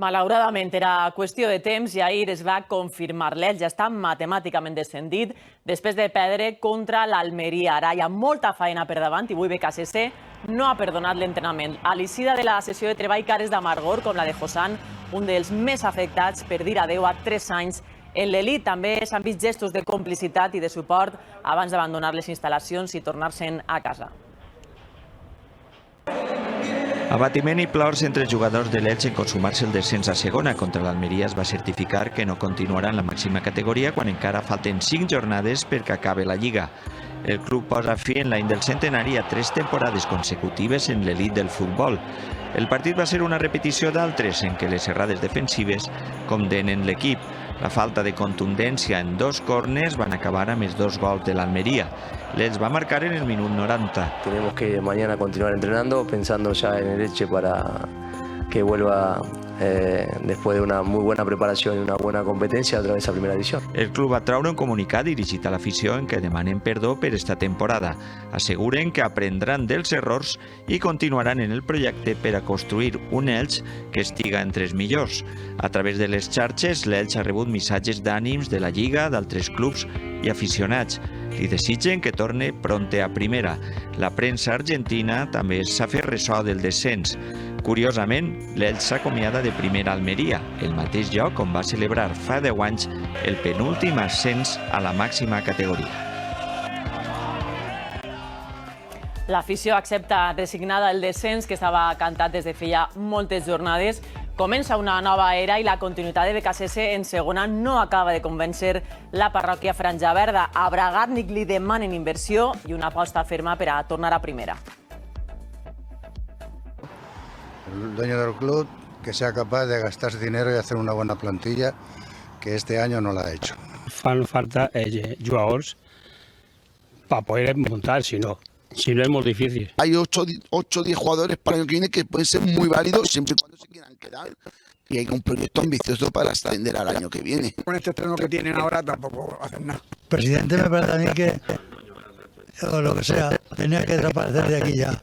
Malauradament era qüestió de temps i ahir es va confirmar. L'Elx ja està matemàticament descendit després de perdre contra l'Almeria. Ara hi ha molta feina per davant i avui BKSS no ha perdonat l'entrenament. A l'eixida de la sessió de treball, cares d'amargor com la de Josan, un dels més afectats per dir adeu a 3 anys en l'elit. També s'han vist gestos de complicitat i de suport abans d'abandonar les instal·lacions i tornar-se'n a casa. Abatiment i plors entre els jugadors de l'Elx en consumar-se el descens a segona. Contra l'Almeria es va certificar que no continuarà en la màxima categoria quan encara falten 5 jornades perquè acabe la Lliga. El club posa fi en l'any del centenari a 3 temporades consecutives en l'elit del futbol. El partit va ser una repetició d'altres en què les errades defensives condenen l'equip. La falta de contundència en 2 córners van acabar amb els 2 gols de l'Almeria. L'Elx va marcar en el minut 90. Tenemos que mañana continuar entrenando, pensando ya en el Elche para que vuelva después de una muy buena preparación y una buena competencia otra vez a primera división. El club va treure un comunicat dirigit a l'afició en què demanen perdó per esta temporada. Asseguren que aprendran dels errors i continuaran en el projecte per a construir un Elx que estiga entre els millors. A través de les xarxes, l'Elx ha rebut missatges d'ànims de la Lliga, d'altres clubs i aficionats. Li desitgen que torne pronte a primera. La premsa argentina també s'ha fet ressò del descens. Curiosament, l'Elx s'acomiada de primera Almeria, el mateix lloc on va celebrar fa 10 anys el penúltim ascens a la màxima categoria. L'afició accepta resignada el descens que estava cantat des de feia moltes jornades. Comença una nova era i la continuïtat de BKSS en segona no acaba de convèncer la parròquia Franja Verda. A Bragarnik li demanen inversió i una aposta ferma per a tornar a primera. El dueño del club que sea capaz de gastarse dinero y hacer una buena plantilla, que este año no la ha hecho. Fan falta jugadors para poder montar, si no es muy difícil. Hay 8 o 10 jugadores para el año que viene que pueden ser muy válidos siempre y cuando se quieran quedar. Y hay un proyecto ambicioso para ascender al año que viene. Con este estreno que tienen ahora tampoco hacen nada. Presidente, me parece a mí que, o lo que sea, tenía que desaparecer de aquí ya.